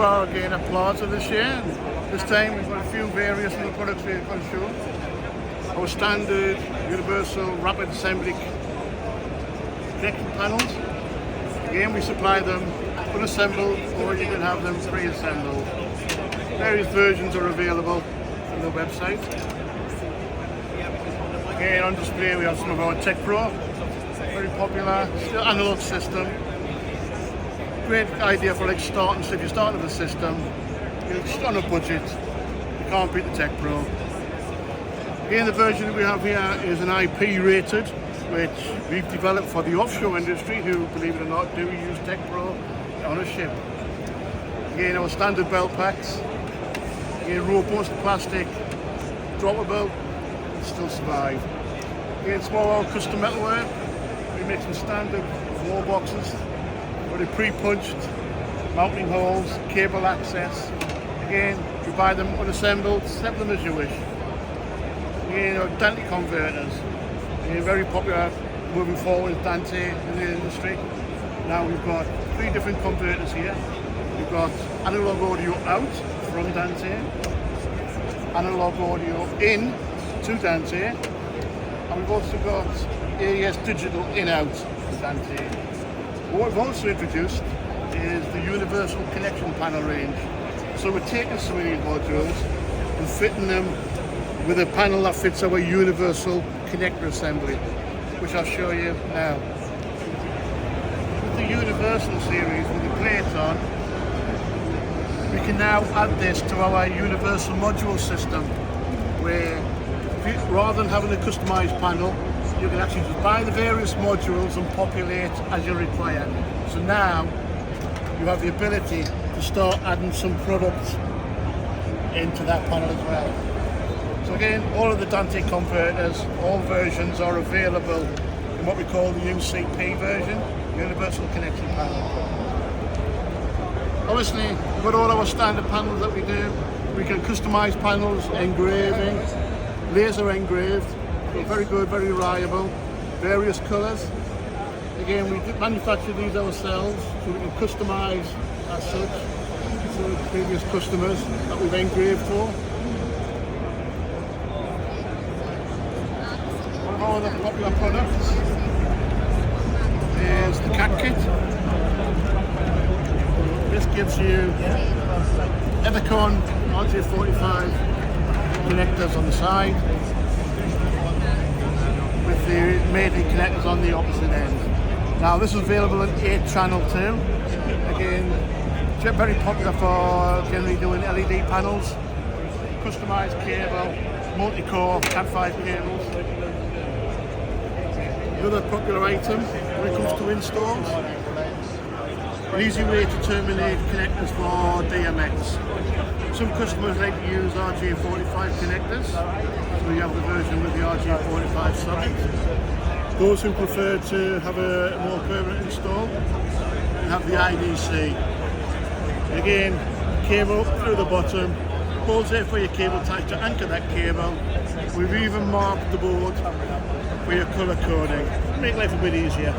are again at Plasa this year. And this time we've got a few various of the products we're going to show. Our standard universal rapid assembly connection panels. Again, we supply them unassembled, or you can have them pre-assembled. Various versions are available on the website. Again, on display we have some of our Tecpro, very popular, still analog system. Great idea for like starting, so if you're starting with a system, you're just on a budget, you can't beat the Tecpro. Again, the version that we have here is an IP rated, which we've developed for the offshore industry, who, believe it or not, do use Tecpro on a ship. Again, our standard belt packs, again, robust plastic, droppable, still survive. Again, some of our custom metalwork, we make some standard wall boxes, already pre-punched, mounting holes, cable access. Again, you buy them unassembled, set them as you wish. Again, our Dante Converters, again, very popular moving forward with Dante in the industry. Now we've got 3 different converters here. We've got analog audio out from Dante, analog audio in to Dante, and we've also got AES digital in-out from Dante. What we've also introduced is the universal connection panel range. So we're taking some of these modules and fitting them with a panel that fits our universal connector assembly, which I'll show you now. With the universal series with the plates on, we can now add this to our universal module system, where rather than having a customized panel, you can actually just buy the various modules and populate as you require. So now you have the ability to start adding some products into that panel as well. So again, all of the Dante converters, all versions are available in what we call the UCP version, Universal Connection Panel. Obviously, we've got all our standard panels that we do. We can customize panels, engraving, laser engraved, very good, very reliable, various colors. Again, we manufacture these ourselves, so we can customize as such to the previous customers that we've engraved for. One of our other popular products is the Catkit. This gives you Evercon RJ45 connectors on the side, with the Maiden connectors on the opposite end. Now this is available in 8-channel too. Again, very popular for generally doing LED panels, customized cable, multi-core Cat5 cables. Another popular item when it comes to installs, an easy way to terminate connectors for DMX. Some customers like to use RJ45 connectors, so you have the version with the RJ45 socket. Those who prefer to have a more permanent install have the IDC. Again, cable through the bottom, holes there for your cable tie to anchor that cable. We've even marked the board for your colour coding to make life a bit easier.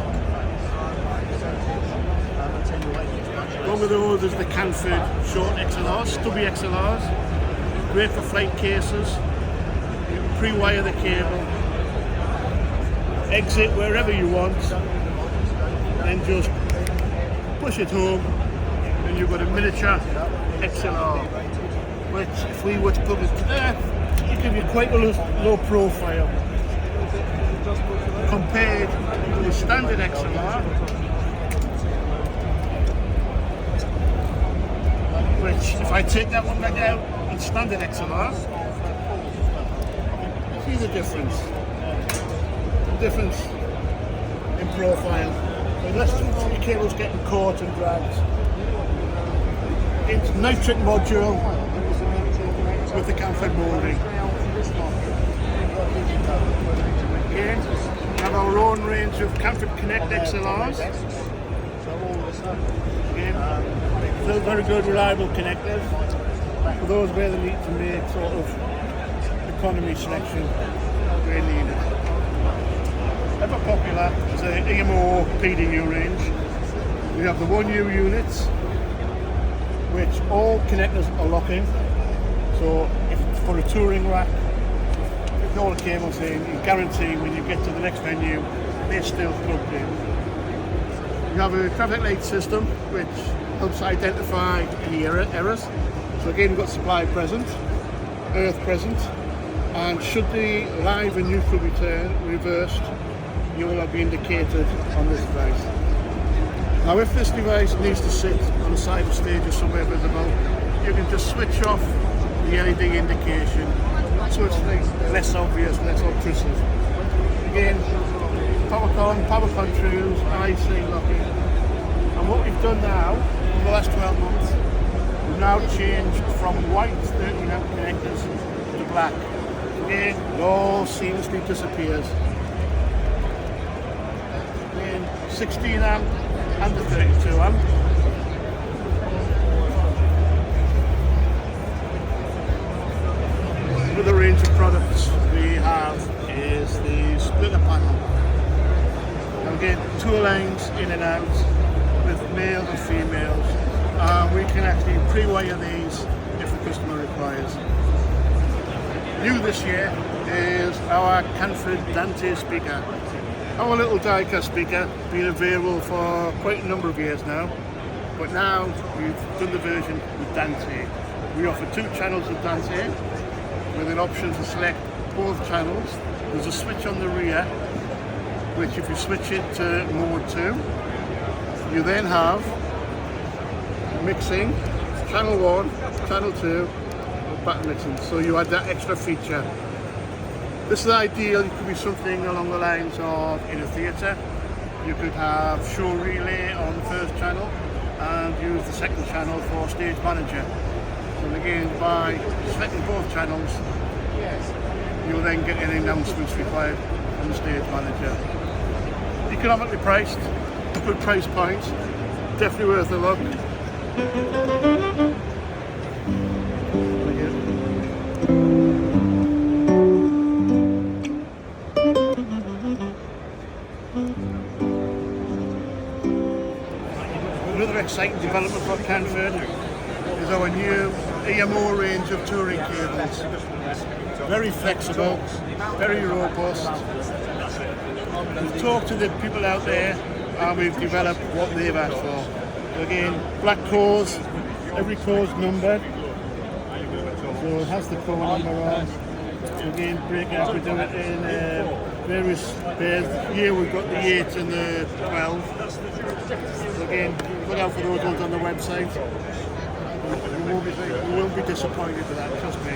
One of those is the Canford short XLRs, stubby XLRs, great for flight cases. You can pre-wire the cable, exit wherever you want, and just push it home, and you've got a miniature XLR, which if we were to plug it to there, it gives you quite a low profile compared to the standard XLR, which if I take that one back out and standard XLR, see the difference in profile. Unless the cable's getting caught and dragged. It's nitric module with the Canford moulding. Again, we have our own range of Canford Connect XLRs. Again, still very good, reliable connectors for those where they need to make sort of economy selection where needed. Ever popular is the EMO PDU range. We have the 1U units, which all connectors are locking. So if for a touring rack, with all the cables in, you guarantee when you get to the next venue, they're still plugged in. You have a traffic light system which helps identify any errors. So again, we've got supply present, earth present, and should the live and neutral be reversed, you will be indicated on this device. Now if this device needs to sit on the side of the stage or somewhere visible, you can just switch off the LED indication so it's less obvious, less obtrusive. Again, power controls, IC locking. And what we've done now, in the last 12 months, we've now changed from white 13 amp connectors to black. Again, it all seamlessly disappears. Again, 16 amp and the 32 amp. Another range of products we have is the splitter panel. Now again, 2 lines in and out with male and females. We can actually pre-wire these if the customer requires. New this year is our Canford Dante speaker. Our little Diecast speaker, been available for quite a number of years now, but now we've done the version with Dante. We offer 2 channels of Dante with an option to select both channels. There's a switch on the rear, which if you switch it to mode 2, you then have mixing, channel 1, channel 2, back mixing, so you add that extra feature. This is ideal. It could be something along the lines of in a theatre. You could have show relay on the first channel and use the second channel for stage manager. And again, by selecting both channels, you'll then get any announcements required from the stage manager. Economically priced, a good price point, definitely worth a look. Another exciting development for Canford is our new EMO range of touring cables. Very flexible, very robust. We've talked to the people out there and we've developed what they've asked for. So again, black cores, every core is numbered. So it has the core number on. So again, break up, we do it in various pairs. Here we've got the 8 and the 12. So again, look out for those ones on the website. You won't be disappointed with that, trust me.